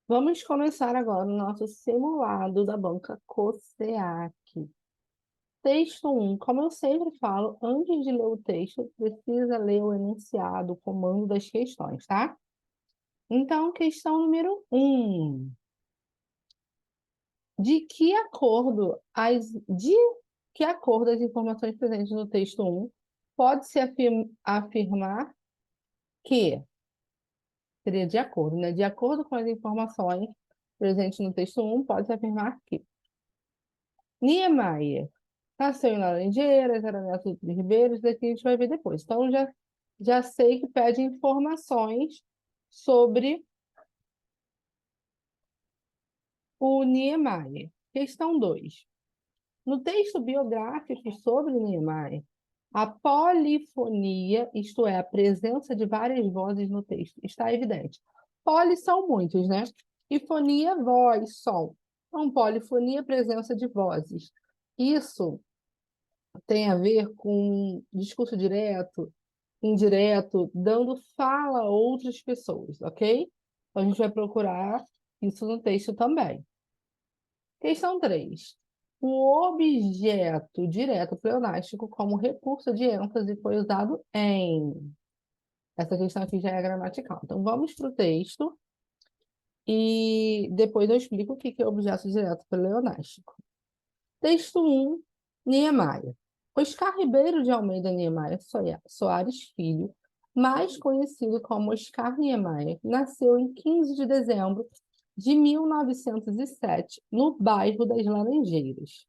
Vamos começar agora o nosso simulado da banca COSEAC. Texto 1. Como eu sempre falo, antes de ler o texto, precisa ler o enunciado, o comando das questões, tá? Então, questão número 1. De que acordo as informações presentes no texto 1 pode-se afirmar que, seria de acordo, né? De acordo com as informações presentes no texto 1, pode-se afirmar que Niemeyer nasceu em Laranjeiras, era neto de Ribeiros, daqui a gente vai ver depois. Então, já sei que pede informações sobre o Niemeyer. Questão 2. No texto biográfico sobre Niemeyer, a polifonia, isto é, a presença de várias vozes no texto, está evidente. Poli são muitos, né? E fonia, voz, som. Então, polifonia, presença de vozes. Isso tem a ver com discurso direto, indireto, dando fala a outras pessoas, ok? Então, a gente vai procurar isso no texto também. Questão 3. O objeto direto pleonástico como recurso de ênfase foi usado em... Essa questão aqui já é gramatical. Então, vamos para o texto e depois eu explico o que é objeto direto pleonástico. Texto 1, Niemeyer. Oscar Ribeiro de Almeida Niemeyer Soares Filho, mais conhecido como Oscar Niemeyer, nasceu em 15 de dezembro de 1907, no bairro das Laranjeiras,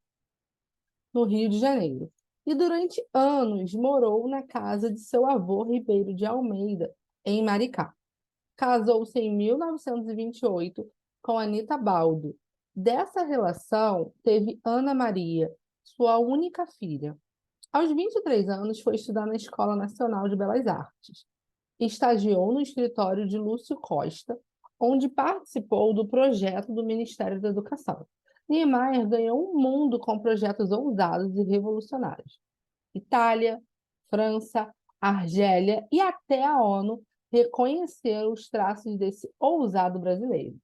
no Rio de Janeiro. E durante anos morou na casa de seu avô Ribeiro de Almeida, em Maricá. Casou-se em 1928 com Anita Baldo. Dessa relação, teve Ana Maria, sua única filha. Aos 23 anos, foi estudar na Escola Nacional de Belas Artes. Estagiou no escritório de Lúcio Costa, onde participou do projeto do Ministério da Educação. Niemeyer ganhou um mundo com projetos ousados e revolucionários. Itália, França, Argélia e até a ONU reconheceram os traços desse ousado brasileiro.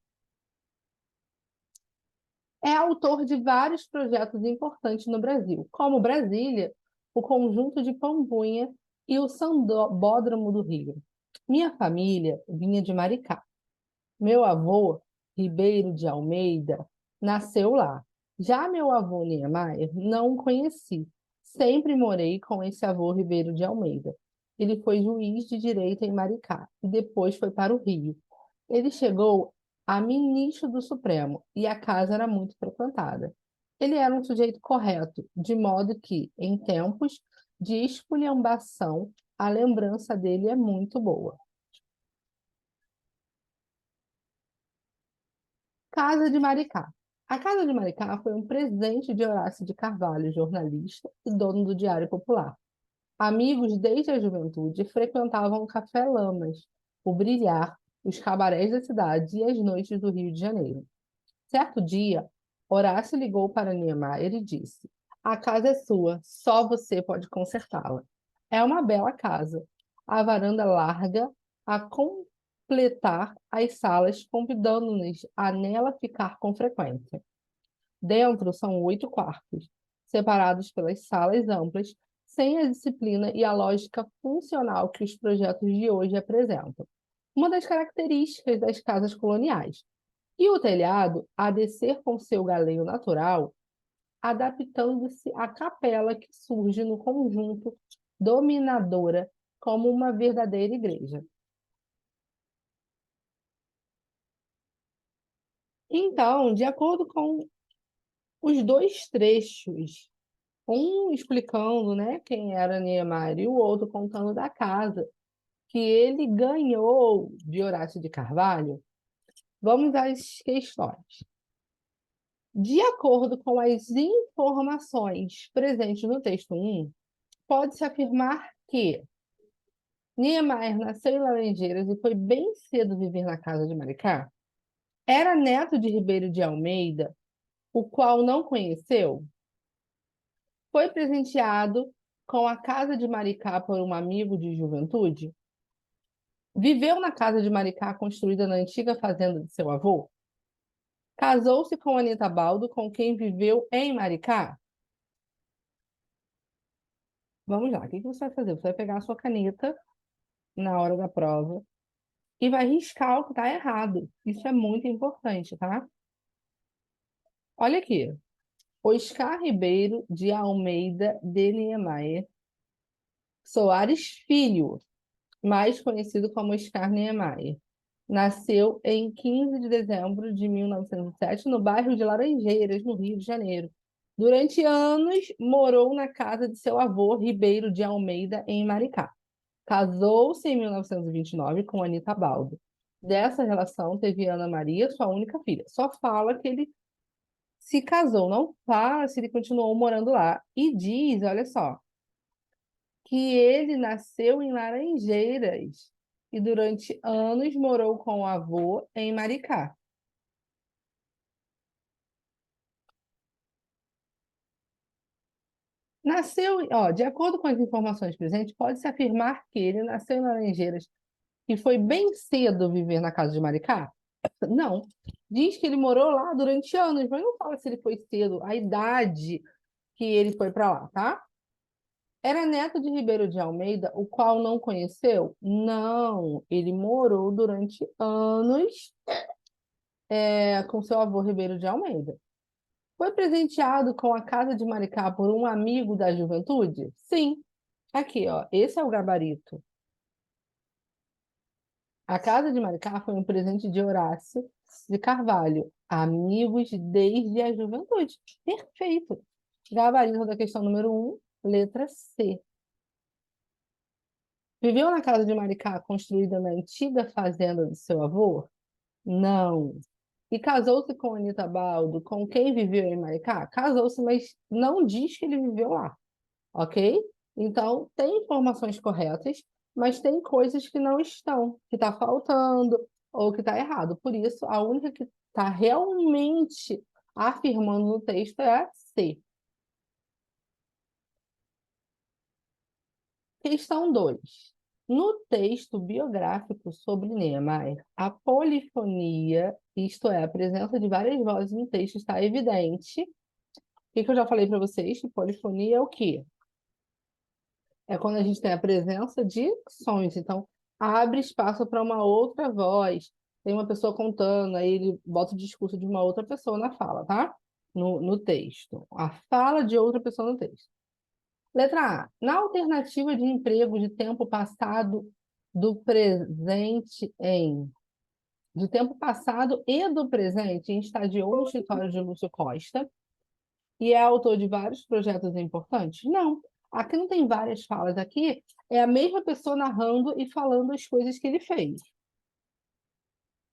É autor de vários projetos importantes no Brasil, como Brasília, o Conjunto de Pampulha e o Sambódromo do Rio. Minha família vinha de Maricá. Meu avô, Ribeiro de Almeida, nasceu lá. Já meu avô Niemeyer, não o conheci. Sempre morei com esse avô Ribeiro de Almeida. Ele foi juiz de direito em Maricá e depois foi para o Rio. Ele chegou a ministro do Supremo e a casa era muito frequentada. Ele era um sujeito correto, de modo que, em tempos de esculhambação, a lembrança dele é muito boa. Casa de Maricá. A Casa de Maricá foi um presente de Horácio de Carvalho, jornalista e dono do Diário Popular. Amigos desde a juventude, frequentavam o Café Lamas, o Brilhar, os cabarés da cidade e as noites do Rio de Janeiro. Certo dia, Horácio ligou para Niemeyer e disse: A casa é sua, só você pode consertá-la. É uma bela casa. A varanda larga a completar as salas, convidando-nos a nela ficar com frequência. Dentro são 8 quartos, separados pelas salas amplas, sem a disciplina e a lógica funcional que os projetos de hoje apresentam. Uma das características das casas coloniais. E o telhado a descer com seu galeio natural, adaptando-se à capela que surge no conjunto dominadora como uma verdadeira igreja. Então, de acordo com os dois trechos, um explicando, né, quem era Niemeyer e o outro contando da casa que ele ganhou de Horácio de Carvalho, vamos às questões. De acordo com as informações presentes no texto 1, pode-se afirmar que Niemeyer nasceu em Laranjeiras e foi bem cedo viver na casa de Maricá. Era neto de Ribeiro de Almeida, o qual não conheceu. Foi presenteado com a casa de Maricá por um amigo de juventude. Viveu na casa de Maricá construída na antiga fazenda de seu avô. Casou-se com Anita Baldo, com quem viveu em Maricá? Vamos lá, o que que você vai fazer? Você vai pegar a sua caneta na hora da prova e vai riscar o que está errado. Isso é muito importante, tá? Olha aqui. Oscar Ribeiro de Almeida de Niemeyer Soares Filho, mais conhecido como Oscar Niemeyer. Nasceu em 15 de dezembro de 1907 no bairro de Laranjeiras, no Rio de Janeiro. Durante anos, morou na casa de seu avô, Ribeiro de Almeida, em Maricá. Casou-se em 1929 com Anita Baldo. Dessa relação, teve Ana Maria, sua única filha. Só fala que ele se casou, não fala se ele continuou morando lá. E diz, olha só, que ele nasceu em Laranjeiras e durante anos morou com o avô em Maricá. Nasceu, ó, de acordo com as informações presentes, pode-se afirmar que ele nasceu em Laranjeiras e foi bem cedo viver na casa de Maricá? Não. Diz que ele morou lá durante anos, mas não fala se ele foi cedo, a idade que ele foi para lá, tá? Era neto de Ribeiro de Almeida, o qual não conheceu? Não, ele morou durante anos com seu avô Ribeiro de Almeida. Foi presenteado com a Casa de Maricá por um amigo da juventude? Sim. Aqui, ó, esse é o gabarito. A Casa de Maricá foi um presente de Horácio de Carvalho, amigos desde a juventude. Perfeito. Gabarito da questão número 1, letra C. Viveu na casa de Maricá, construída na antiga fazenda do seu avô? Não. E casou-se com Anita Baldo, com quem viveu em Maricá? Casou-se, mas não diz que ele viveu lá, ok? Então, tem informações corretas, mas tem coisas que não estão, que está faltando ou que está errado. Por isso, a única que está realmente afirmando no texto é a C. Questão 2. No texto biográfico sobre Niemeyer, a polifonia, isto é, a presença de várias vozes no texto, está evidente. O que eu já falei para vocês? Que polifonia é o quê? É quando a gente tem a presença de sons. Então, abre espaço para uma outra voz. Tem uma pessoa contando, aí ele bota o discurso de uma outra pessoa na fala, tá? No texto. A fala de outra pessoa no texto. Letra A. Na alternativa de emprego de tempo passado do presente em... De tempo passado e do presente, estagiou no escritório de Lúcio Costa e é autor de vários projetos importantes? Não. Aqui não tem várias falas. Aqui é a mesma pessoa narrando e falando as coisas que ele fez.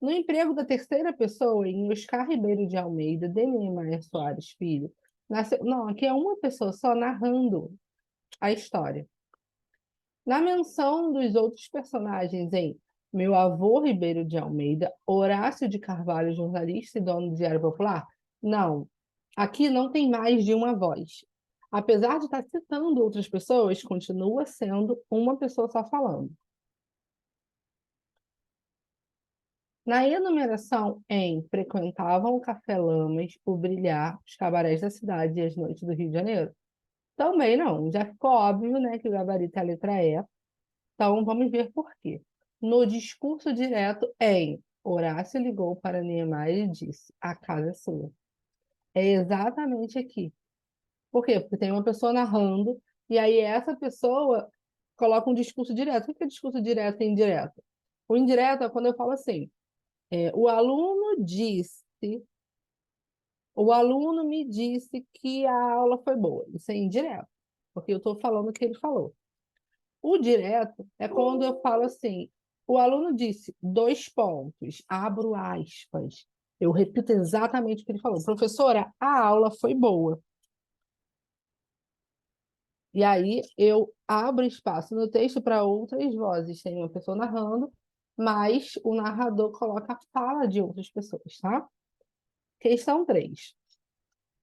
No emprego da terceira pessoa, em Oscar Ribeiro de Almeida, Maia Soares Filho, nasceu... Não, aqui é uma pessoa só narrando a história. Na menção dos outros personagens em Meu Avô Ribeiro de Almeida, Horácio de Carvalho, jornalista e dono do Diário Popular, não. Aqui não tem mais de uma voz. Apesar de estar citando outras pessoas, continua sendo uma pessoa só falando. Na enumeração em frequentavam o Café Lamas, o Brilhar, os cabarés da cidade e as noites do Rio de Janeiro? Também não. Já ficou óbvio, né, que o gabarito é a letra E. Então, vamos ver por quê. No discurso direto em Horácio ligou para Niemeyer e disse: a casa é sua. É exatamente aqui. Por quê? Porque tem uma pessoa narrando, e aí essa pessoa coloca um discurso direto. O que é discurso direto e indireto? O indireto é quando eu falo assim: o aluno disse, o aluno me disse que a aula foi boa. Isso é indireto, porque eu estou falando o que ele falou. O direto é quando eu falo assim: o aluno disse 2 pontos, abro aspas. Eu repito exatamente o que ele falou. Professora, a aula foi boa. E aí eu abro espaço no texto para outras vozes. Tem uma pessoa narrando, mas o narrador coloca a fala de outras pessoas, tá? Questão 3.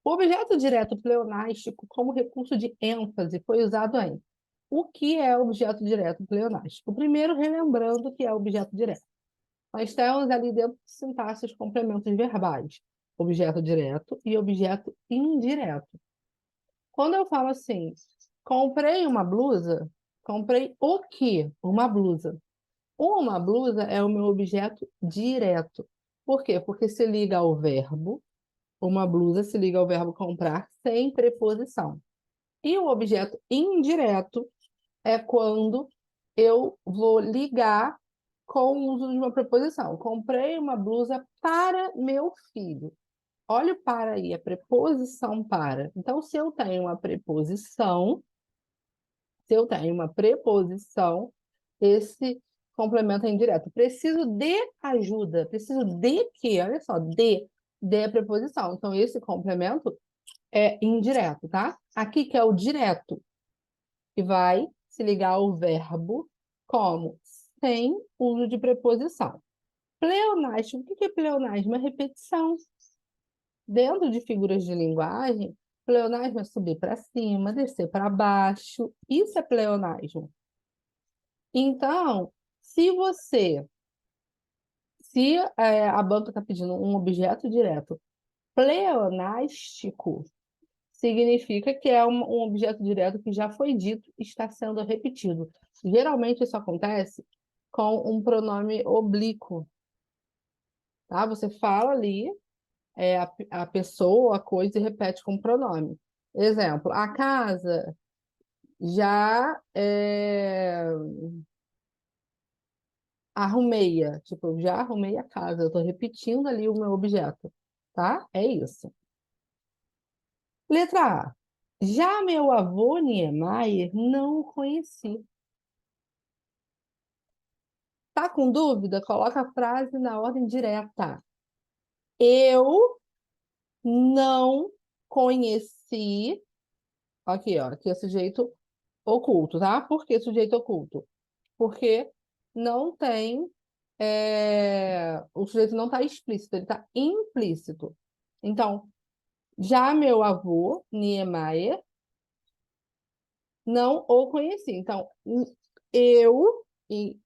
O objeto direto pleonástico como recurso de ênfase foi usado em... O que é objeto direto pleonástico? Primeiro, relembrando que é objeto direto. Nós temos ali dentro de sintaxe os complementos verbais. objeto direto e objeto indireto. Quando eu falo assim, comprei uma blusa, comprei o quê? Uma blusa. Uma blusa é o meu objeto direto. Por quê? Porque se liga ao verbo, uma blusa se liga ao verbo comprar sem preposição. E o objeto indireto é quando eu vou ligar com o uso de uma preposição. Comprei uma blusa para meu filho. Olha o para aí, a preposição para. Então, se eu tenho uma preposição, esse complemento é indireto. Preciso de ajuda. Preciso de quê? Olha só, de é preposição. Então, esse complemento é indireto, tá? Aqui que é o direto, que vai se ligar ao verbo como sem uso de preposição. Pleonasmo. O que é pleonasmo? É repetição. Dentro de figuras de linguagem, pleonasmo é subir para cima, descer para baixo. Isso é pleonasmo. Então, se a banca está pedindo um objeto direto pleonástico, significa que é um objeto direto que já foi dito e está sendo repetido. Geralmente isso acontece com um pronome oblíquo, tá? Você fala ali a pessoa, a coisa e repete com pronome. Exemplo, a casa já arrumeia. Tipo, eu já arrumei a casa. Eu estou repetindo ali o meu objeto, tá? É isso. Letra A. Já meu avô Niemeyer não o conheci. Tá com dúvida? Coloca a frase na ordem direta. Eu não conheci. Aqui, ó. Aqui é sujeito oculto, tá? Por que sujeito oculto? Porque não tem. O sujeito não está explícito, ele está implícito. Então, já meu avô, Niemeyer, não o conheci. Então, eu,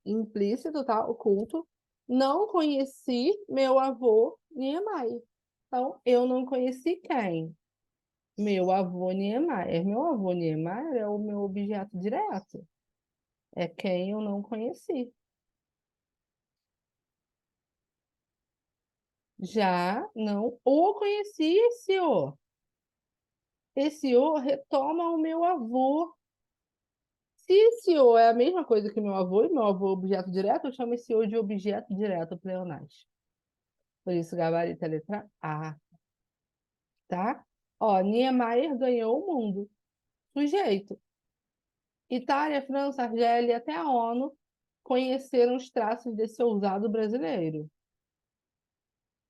implícito, tá? Oculto, não conheci meu avô Niemeyer. Então, eu não conheci quem? Meu avô Niemeyer. Meu avô Niemeyer é o meu objeto direto. É quem eu não conheci. Já não o conheci esse o. Esse o retoma o meu avô. Se esse o é a mesma coisa que meu avô, e meu avô é objeto direto, eu chamo esse o de objeto direto pleonasmo. Por isso, gabarito é a letra A, tá? Ó, Niemeyer ganhou o mundo. Sujeito. Itália, França, Argélia e até a ONU conheceram os traços desse ousado brasileiro.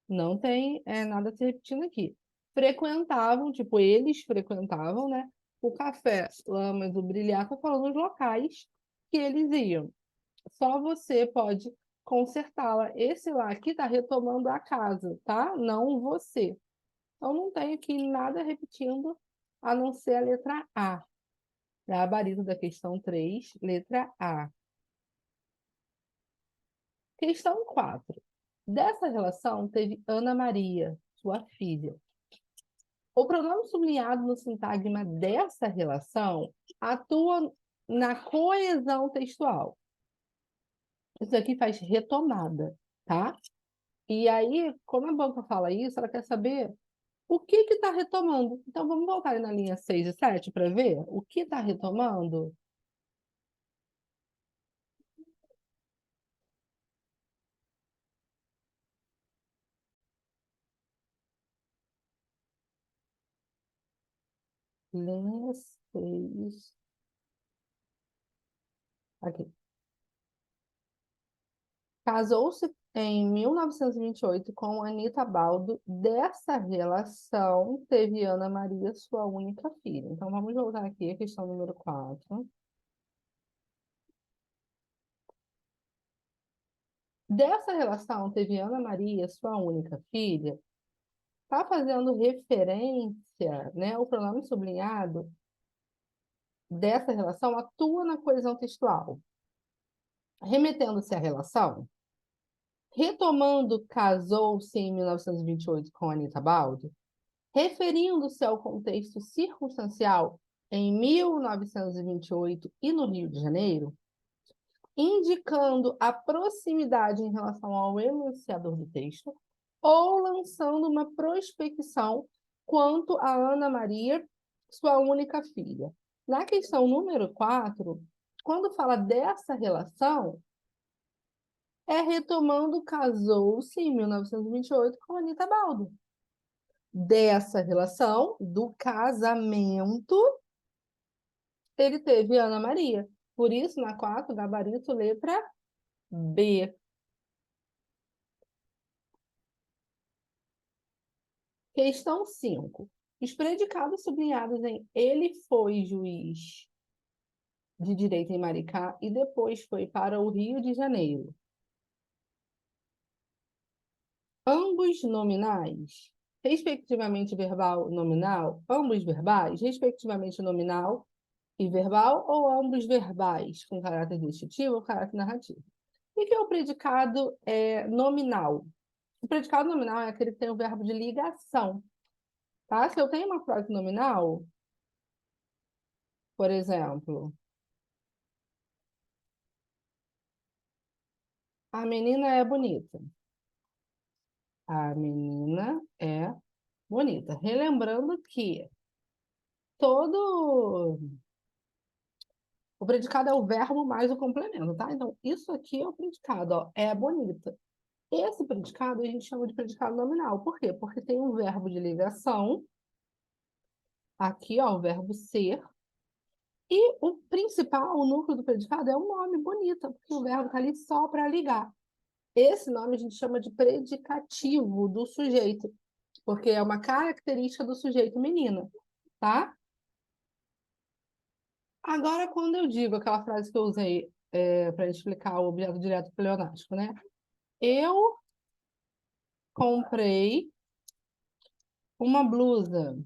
Não tem nada se repetindo aqui. Frequentavam, tipo, eles frequentavam, né? O Café Lamas, o Brilhar, tá falando os locais que eles iam. Só você pode consertá-la. Esse lá aqui tá retomando a casa, tá? Não você. Então não tem aqui nada repetindo, a não ser a letra A. Gabarito da questão 3, letra A. Questão 4. Dessa relação teve Ana Maria, sua filha. O pronome sublinhado no sintagma dessa relação atua na coesão textual. Isso aqui faz retomada, tá? E aí, quando a banca fala isso, ela quer saber o que está retomando. Então, vamos voltar ali na linha 6 e 7 para ver o que está retomando. Linha 6. Aqui. Casou-se em 1928 com Anita Baldo. Dessa relação, teve Ana Maria, sua única filha. Então, vamos voltar aqui à questão número 4. Dessa relação, teve Ana Maria, sua única filha. Está fazendo referência, né? O pronome sublinhado dessa relação atua na coesão textual. Remetendo-se à relação, Retomando, casou-se em 1928 com Anita Baldi, referindo-se ao contexto circunstancial em 1928 e no Rio de Janeiro, indicando a proximidade em relação ao enunciador do texto, ou lançando uma prospecção quanto a Ana Maria, sua única filha. Na questão número 4, quando fala dessa relação, é retomando, casou-se em 1928 com Anita Baldo. Dessa relação, do casamento, ele teve Ana Maria. Por isso, na 4, gabarito, letra B. Questão 5. Os predicados sublinhados em ele foi juiz de direito em Maricá e depois foi para o Rio de Janeiro. Ambos nominais, respectivamente verbal nominal, ambos verbais, respectivamente nominal e verbal, ou ambos verbais, com caráter descritivo ou caráter narrativo. O que é o predicado nominal? O predicado nominal é aquele que tem o verbo de ligação. Tá? Se eu tenho uma frase nominal, por exemplo, a menina é bonita. A menina é bonita. Relembrando que todo o predicado é o verbo mais o complemento, tá? Então, isso aqui é o predicado, ó, é bonita. Esse predicado a gente chama de predicado nominal. Por quê? Porque tem um verbo de ligação, aqui, ó, o verbo ser, e o principal, o núcleo do predicado é o nome, bonita, porque o verbo está ali só para ligar. Esse nome a gente chama de predicativo do sujeito, porque é uma característica do sujeito menina, tá? Agora, quando eu digo aquela frase que eu usei para explicar o objeto direto pleonástico, né? Eu comprei uma blusa.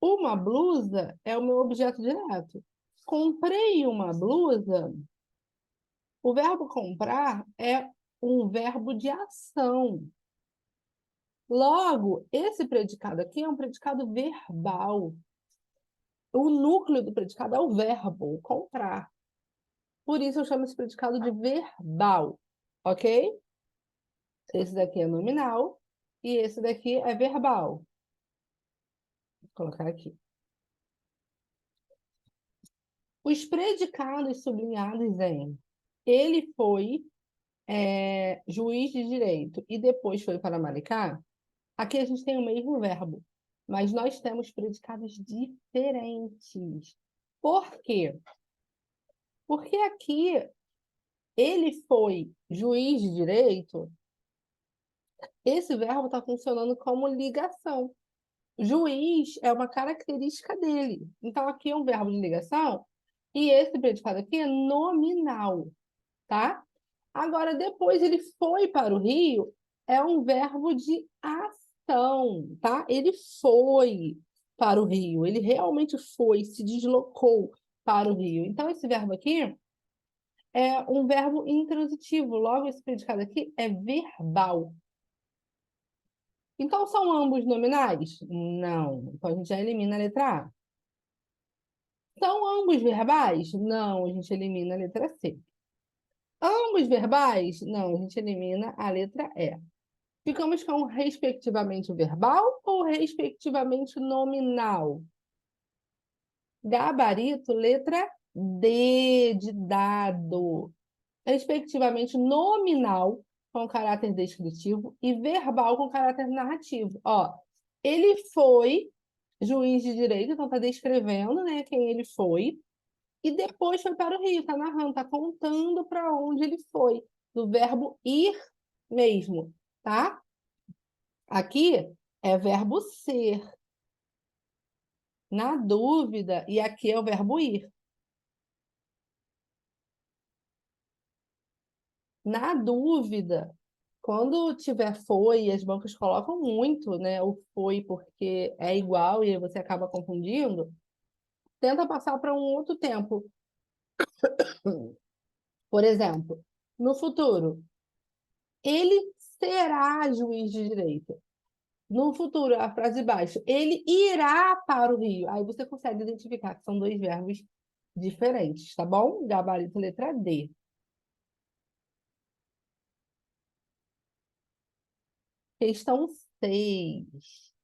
Uma blusa é o meu objeto direto. Comprei uma blusa. O verbo comprar é um verbo de ação. Logo, esse predicado aqui é um predicado verbal. O núcleo do predicado é o verbo, comprar. Por isso eu chamo esse predicado de verbal, ok? Esse daqui é nominal e esse daqui é verbal. Vou colocar aqui. Os predicados sublinhados em ele foi juiz de direito e depois foi para Maricá, aqui a gente tem o mesmo verbo, mas nós temos predicados diferentes. Por quê? Porque aqui ele foi juiz de direito, esse verbo está funcionando como ligação. Juiz é uma característica dele. Então, aqui é um verbo de ligação e esse predicado aqui é nominal, tá? Agora, depois ele foi para o Rio, é um verbo de ação, tá? Ele foi para o Rio, ele realmente foi, se deslocou para o Rio. Então, esse verbo aqui é um verbo intransitivo, logo esse predicado aqui é verbal. Então, são ambos nominais? Não. Então, a gente já elimina a letra A. São ambos verbais? Não, a gente elimina a letra C. Ambos verbais? Não, a gente elimina a letra E. Ficamos com respectivamente verbal ou respectivamente nominal? Gabarito, letra D de dado. Respectivamente nominal, com caráter descritivo, e verbal, com caráter narrativo. Ó, ele foi juiz de direito, então está descrevendo, né, quem ele foi, e depois foi para o Rio, está narrando, está contando para onde ele foi, do verbo ir mesmo, tá? Aqui é verbo ser. Na dúvida, e aqui é o verbo ir. Na dúvida, quando tiver foi, as bancas colocam muito, né, o foi porque é igual e você acaba confundindo, tenta passar para um outro tempo. Por exemplo, no futuro. Ele será juiz de direito. No futuro, a frase de baixo, ele irá para o Rio. Aí você consegue identificar que são dois verbos diferentes, tá bom? Gabarito, letra D. Questão 6.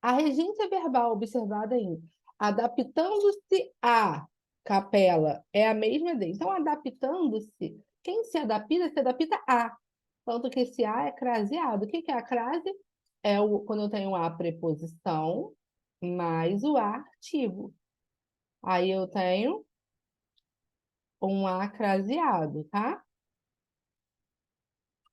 A regência verbal observada em adaptando-se a capela é a mesma de. Então, adaptando-se, quem se adapta a. Tanto que esse a é craseado. O que que é a crase? Quando eu tenho a preposição mais o a artigo. Aí eu tenho um a craseado, tá?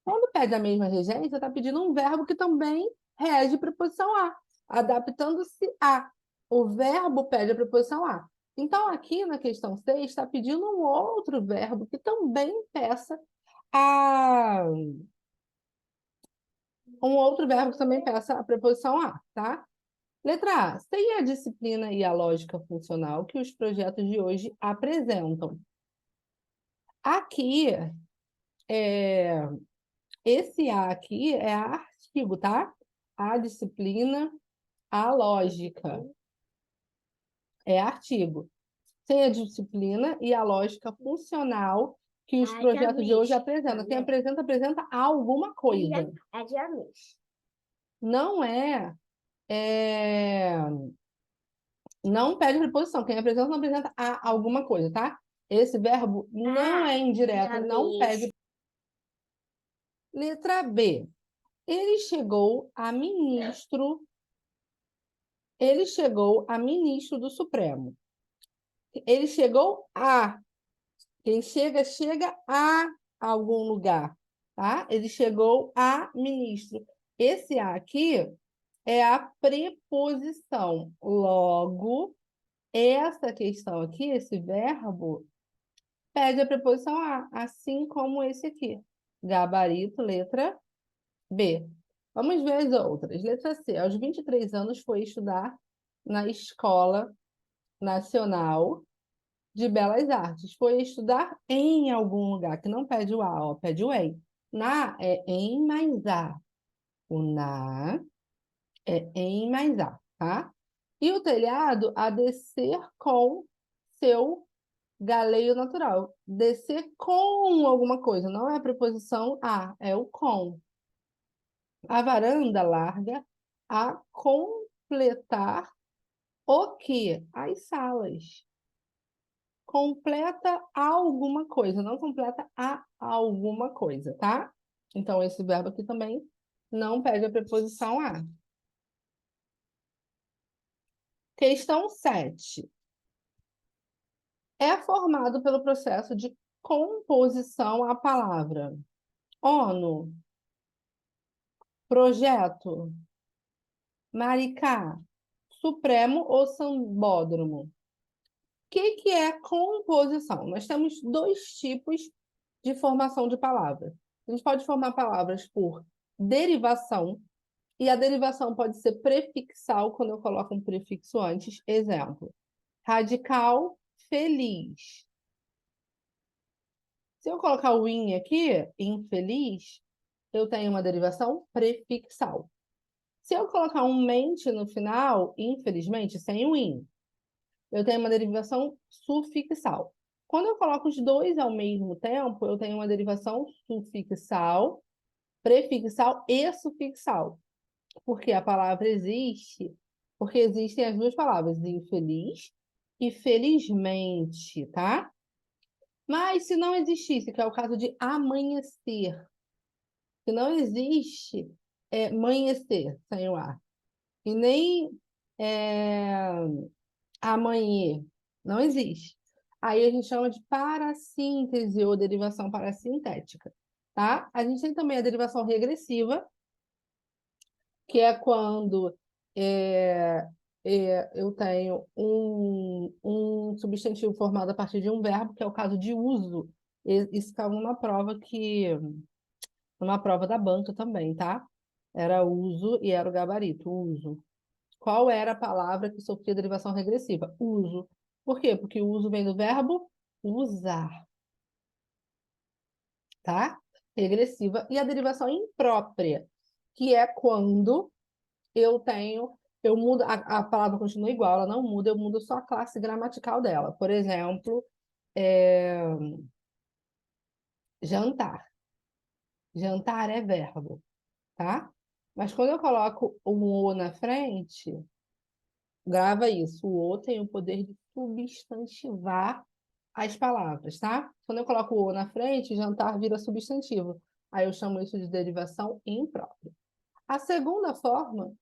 Quando pede a mesma regência, está pedindo um verbo que também rege preposição a, adaptando-se a. O verbo pede a preposição a. Então, aqui na questão 6, está pedindo um outro verbo que também peça a. Um outro verbo que também peça a preposição a, tá? Letra A. Sem a disciplina e a lógica funcional que os projetos de hoje apresentam. Aqui, é, esse A aqui é artigo, tá? A disciplina, a lógica é artigo. Sem a disciplina e a lógica funcional que os projetos de hoje apresentam. Quem apresenta, apresenta alguma coisa. É de amis. Não não pede preposição. Quem apresenta, não apresenta a alguma coisa, tá? Esse verbo não é indireto, não pede. Letra B. Ele chegou a ministro. Ele chegou a ministro do Supremo. Ele chegou a. Quem chega, chega a algum lugar, tá? Ele chegou a ministro. Esse a aqui é a preposição. Logo, essa questão aqui, esse verbo, pede a preposição a, assim como esse aqui. Gabarito, letra B. Vamos ver as outras. Letra C. Aos 23 anos foi estudar na Escola Nacional de Belas Artes. Foi estudar em algum lugar, que não pede o A, ó, pede o EM. Na é em mais A. O na é em mais A, tá? E o telhado a descer com seu galeio natural. Descer com alguma coisa, não é a preposição a, é o com. A varanda larga a completar o quê? As salas. Completa alguma coisa, não completa a alguma coisa, tá? Então, esse verbo aqui também não pede a preposição a. Questão 7. É formado pelo processo de composição a palavra ONU, projeto, Maricá, Supremo ou Sambódromo. O que é composição? Nós temos dois tipos de formação de palavras. A gente pode formar palavras por derivação, e a derivação pode ser prefixal, quando eu coloco um prefixo antes. Exemplo, radical, feliz. Se eu colocar o in aqui, infeliz, eu tenho uma derivação prefixal. Se eu colocar um mente no final, infelizmente, sem o in, eu tenho uma derivação sufixal. Quando eu coloco os dois ao mesmo tempo, eu tenho uma derivação sufixal, prefixal e sufixal. Porque a palavra existe, porque existem as duas palavras, infeliz e felizmente, tá? Mas se não existisse, que é o caso de amanhecer, se não existe amanhecer sem o ar, e nem é, amanhã, não existe. Aí a gente chama de parassíntese ou derivação parassintética, tá? A gente tem também a derivação regressiva, que é quando é, eu tenho um substantivo formado a partir de um verbo, que é o caso de uso. Isso caiu numa prova da banca também, tá? Era uso e era o gabarito, uso. Qual era a palavra que sofria derivação regressiva? Uso. Por quê? Porque o uso vem do verbo usar, tá? regressiva, e a derivação imprópria, que é quando eu mudo, a palavra continua igual, ela não muda, eu mudo só a classe gramatical dela. Por exemplo, jantar. Jantar é verbo, tá? Mas quando eu coloco um o na frente, grava isso. O o tem o poder de substantivar as palavras, tá? Quando eu coloco o na frente, jantar vira substantivo. Aí eu chamo isso de derivação imprópria. A segunda forma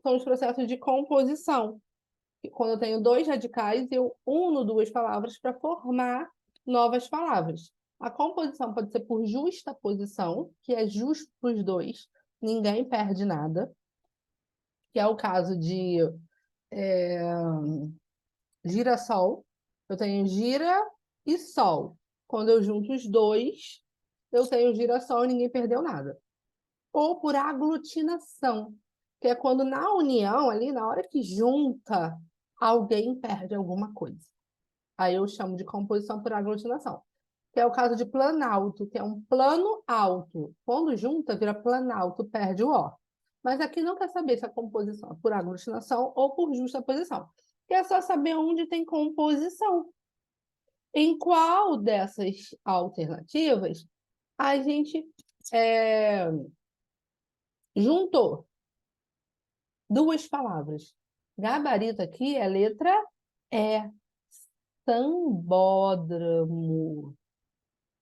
são os processos de composição. Quando eu tenho dois radicais, eu uno duas palavras para formar novas palavras. A composição pode ser por justaposição, que é justo para os dois, ninguém perde nada, que é o caso de é, girassol. Eu tenho gira e sol. Quando eu junto os dois, eu tenho girassol e ninguém perdeu nada. Ou por aglutinação, que é quando na união, ali, na hora que junta, alguém perde alguma coisa. Aí eu chamo de composição por aglutinação, que é o caso de planalto, que é um plano alto. Quando junta, vira planalto, perde o O. Mas aqui não quer saber se a composição é por aglutinação ou por justaposição. Quer só saber onde tem composição. Em qual dessas alternativas a gente é, juntou duas palavras. Gabarito aqui é letra E. Sambódromo,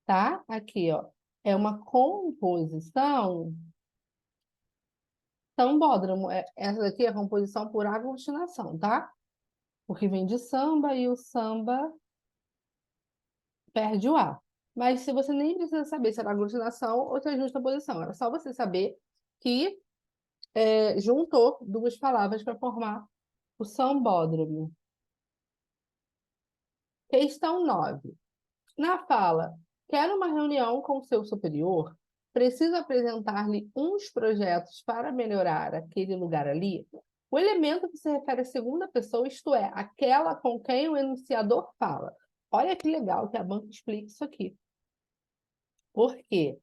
tá? Aqui, ó. É uma composição sambódromo. Essa daqui é a composição por aglutinação, tá? Porque vem de samba e o samba perde o A. Mas se você nem precisa saber se era aglutinação ou se é justa posição, era só você saber que juntou duas palavras para formar o sambódromo. Questão 9. Na fala, quero uma reunião com seu superior, preciso apresentar-lhe uns projetos para melhorar aquele lugar ali. O elemento que se refere à segunda pessoa, isto é, aquela com quem o enunciador fala. Olha que legal que a banca explica isso aqui. Por quê?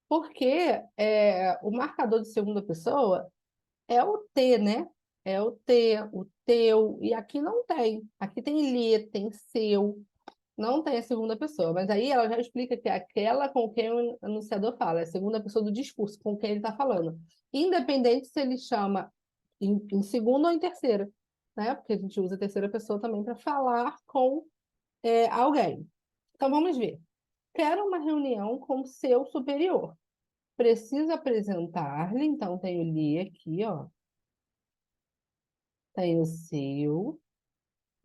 Porque o marcador de segunda pessoa é o T, né? É o T, o teu, e aqui não tem. Aqui tem lhe, tem seu. Não tem a segunda pessoa, mas aí ela já explica que é aquela com quem o anunciador fala, é a segunda pessoa do discurso, com quem ele está falando. Independente se ele chama em segunda ou em terceira, né? Porque a gente usa a terceira pessoa também para falar com alguém. Então vamos ver. Quero uma reunião com seu superior. Preciso apresentar-lhe, então tenho lhe aqui, ó. Tenho seu,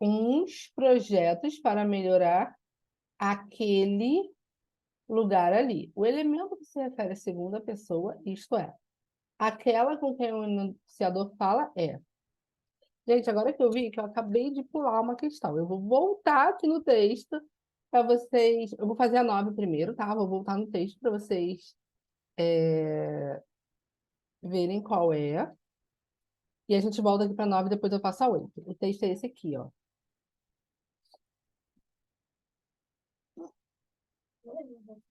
uns projetos para melhorar aquele lugar ali. O elemento que se refere à segunda pessoa, isto é, aquela com quem o enunciador fala é. Gente, agora que eu vi que eu acabei de pular uma questão, eu vou voltar aqui no texto para vocês. Eu vou fazer a 9 primeiro, tá? Vou voltar no texto para vocês verem qual é. E a gente volta aqui para 9 e depois eu passo a 8. O texto é esse aqui, ó.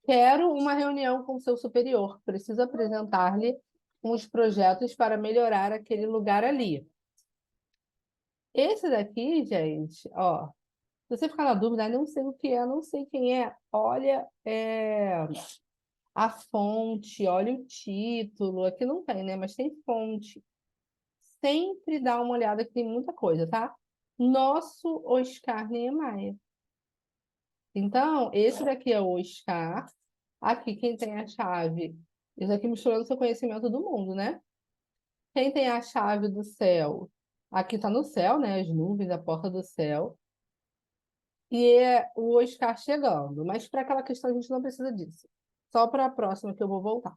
Quero uma reunião com seu superior. Preciso apresentar-lhe uns projetos para melhorar aquele lugar ali. Esse daqui, gente, ó, se você ficar na dúvida, não sei o que é, não sei quem é, olha a fonte, olha o título, aqui não tem, né, mas tem fonte. Sempre dá uma olhada que tem muita coisa, tá? Nosso Oscar Niemeyer. Então, esse daqui é o Oscar, aqui quem tem a chave, isso aqui misturando seu conhecimento do mundo, né? Quem tem a chave do céu? Aqui tá no céu, né, as nuvens, a porta do céu. E é o Oscar chegando. Mas para aquela questão a gente não precisa disso. Só para a próxima que eu vou voltar.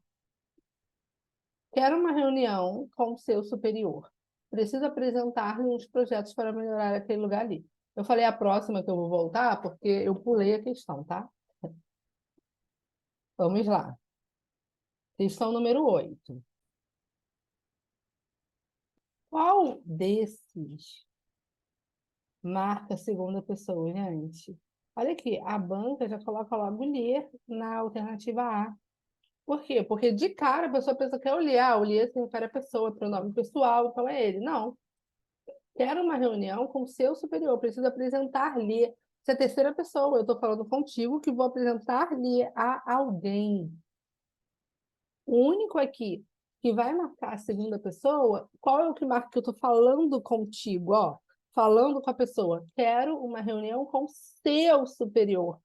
Quero uma reunião com o seu superior. Preciso apresentar-lhe uns projetos para melhorar aquele lugar ali. Eu falei a próxima que eu vou voltar porque eu pulei a questão, tá? Vamos lá. Questão número 8. Qual desses marca a segunda pessoa, gente? Olha aqui, a banca já coloca logo ler na alternativa A. Por quê? Porque de cara a pessoa pensa que é o Lia. Ah, o Lia se refere à pessoa, é pronome pessoal, então é ele. Não. Quero uma reunião com o seu superior, preciso apresentar-lhe. Você é a terceira pessoa, eu estou falando contigo que vou apresentar-lhe a alguém. O único aqui que vai marcar a segunda pessoa, qual é o que marca que eu estou falando contigo, ó? Falando com a pessoa. Quero uma reunião com seu superior.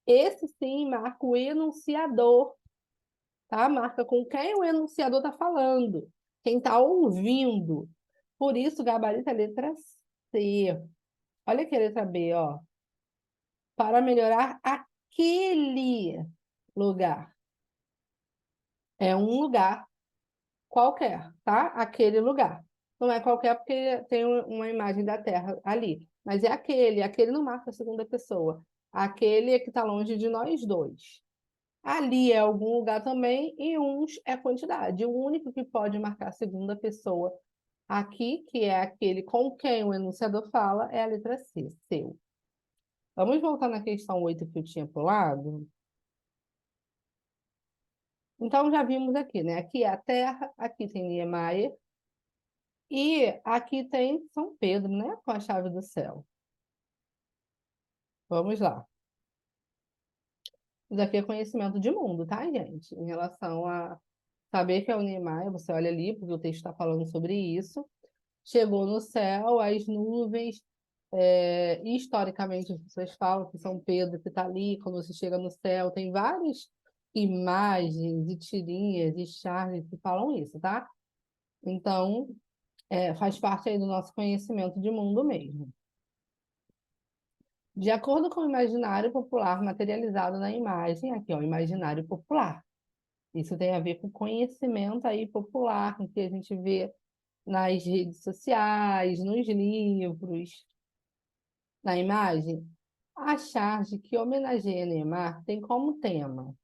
Esse sim marca o enunciador, tá? Marca com quem o enunciador está falando, quem está ouvindo. Por isso, gabarito é letra C. Olha aqui a letra B, ó. Para melhorar aquele lugar. É um lugar qualquer, tá? Aquele lugar. Não é qualquer porque tem uma imagem da Terra ali. Mas é aquele. Aquele não marca a segunda pessoa. Aquele é que está longe de nós dois. Ali é algum lugar também e uns é quantidade. O único que pode marcar a segunda pessoa aqui, que é aquele com quem o enunciador fala, é a letra C, seu. Vamos voltar na questão 8 que eu tinha pulado? Então, já vimos aqui, né? Aqui é a Terra, aqui tem Niemeyer, e aqui tem São Pedro, né? Com a chave do céu. Vamos lá. Isso aqui é conhecimento de mundo, tá, gente? Em relação a saber que é o Niemeyer, você olha ali, porque o texto está falando sobre isso. Chegou no céu, as nuvens, historicamente as pessoas falam que São Pedro que está ali, quando você chega no céu, tem várias imagens e tirinhas e charges que falam isso, tá? Então, faz parte aí do nosso conhecimento de mundo mesmo. De acordo com o imaginário popular materializado na imagem, aqui, ó, imaginário popular. Isso tem a ver com conhecimento aí popular, que a gente vê nas redes sociais, nos livros, na imagem. A charge que homenageia Neymar tem como tema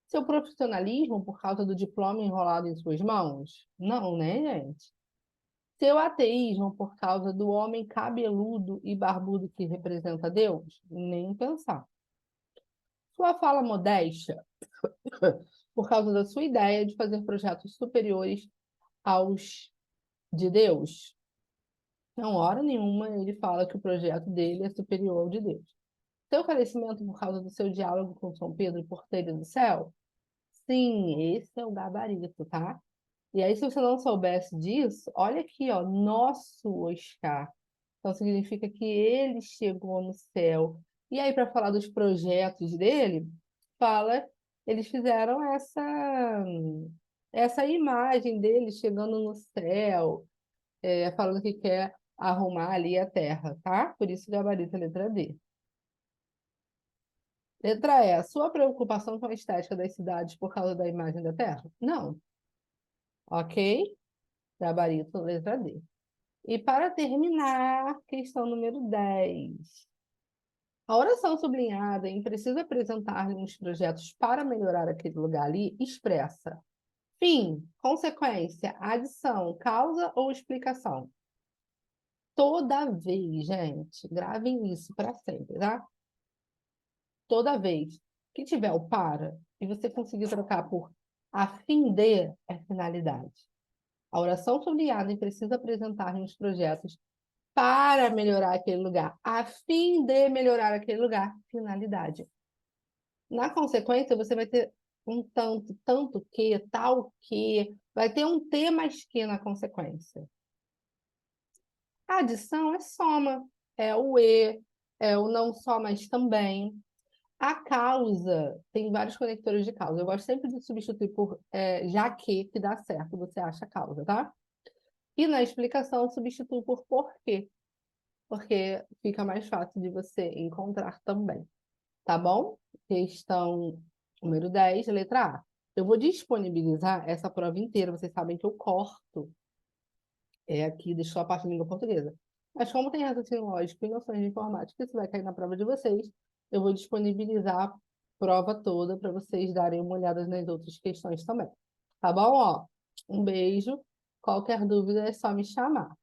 seu profissionalismo por causa do diploma enrolado em suas mãos? Não, né, gente? Seu ateísmo por causa do homem cabeludo e barbudo que representa Deus? Nem pensar. Sua fala modéstia por causa da sua ideia de fazer projetos superiores aos de Deus? Não, hora nenhuma ele fala que o projeto dele é superior ao de Deus. Seu falecimento por causa do seu diálogo com São Pedro, porteiro do céu? Sim, esse é o gabarito, tá? E aí, se você não soubesse disso, olha aqui, ó, nosso Oscar. Então, significa que ele chegou no céu. E aí, para falar dos projetos dele, fala, eles fizeram essa imagem dele chegando no céu, falando que quer arrumar ali a terra, tá? Por isso, gabarito é letra D. Letra E, a sua preocupação com a estética das cidades por causa da imagem da terra? Não. Ok? Gabarito, letra D. E para terminar, questão número 10. A oração sublinhada em precisa apresentar-lhe uns projetos para melhorar aquele lugar ali, expressa fim, consequência, adição, causa ou explicação. Toda vez, gente, gravem isso para sempre, tá? Toda vez que tiver o para e você conseguir trocar por a fim de, é finalidade. A oração sublinhada em precisa apresentar-lhe uns projetos para melhorar aquele lugar, a fim de melhorar aquele lugar, finalidade. Na consequência, você vai ter um tanto, tanto que, tal que, vai ter um T mais que na consequência. A adição é soma, é o E, é o não só, mas também. A causa, tem vários conectores de causa. Eu gosto sempre de substituir por já que dá certo, você acha a causa, tá? E na explicação, substitui por porquê, porque fica mais fácil de você encontrar também. Tá bom? Questão número 10, letra A. Eu vou disponibilizar essa prova inteira. Vocês sabem que eu corto aqui, deixo só a parte de língua portuguesa. Mas como tem raciocínio lógico e noções de informática, isso vai cair na prova de vocês. Eu vou disponibilizar a prova toda para vocês darem uma olhada nas outras questões também. Tá bom? Ó, um beijo. Qualquer dúvida é só me chamar.